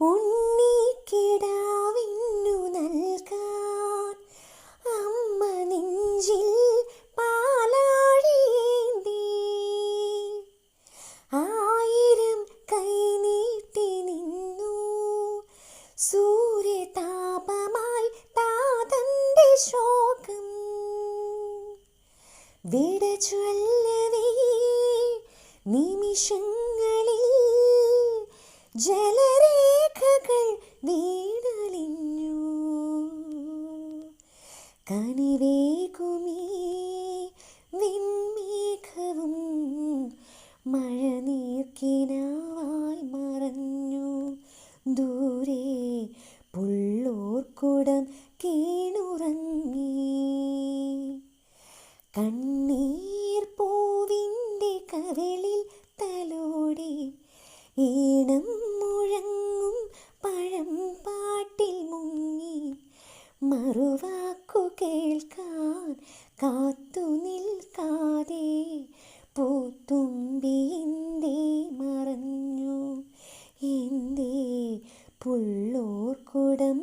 ഉണ്ണിക്കിടാവിന്നു നൽകാൻ അമ്മ നെഞ്ചിൽ പാലാഴേന്തി ആയിരം കൈ നീട്ടി നിന്നു സൂര്യതാപമായി താതന്റെ ശോകം വിട ചൊല്ലവേ നിമിഷങ്ങളിൽ ജലരേഖകൾ വീണലിഞ്ഞു കനിവേകുമീ വിൺമേഘവും മഴനീർക്കിനാവായി മറഞ്ഞു ദൂരെ പുള്ളോർക്കുടം കീണുറങ്ങി കണ്ണീർ പൂവിൻ്റെ കവിളിൽ തലോടി ഈണം മുഴങ്ങും പഴം പാട്ടിൽ മുങ്ങി മറുവാക്കു കേൾക്കാൻ കാത്തു നിൽക്കാതെ പൂത്തുമ്പി എന്തേ മറഞ്ഞു എന്തേ പുള്ളോർക്കുടം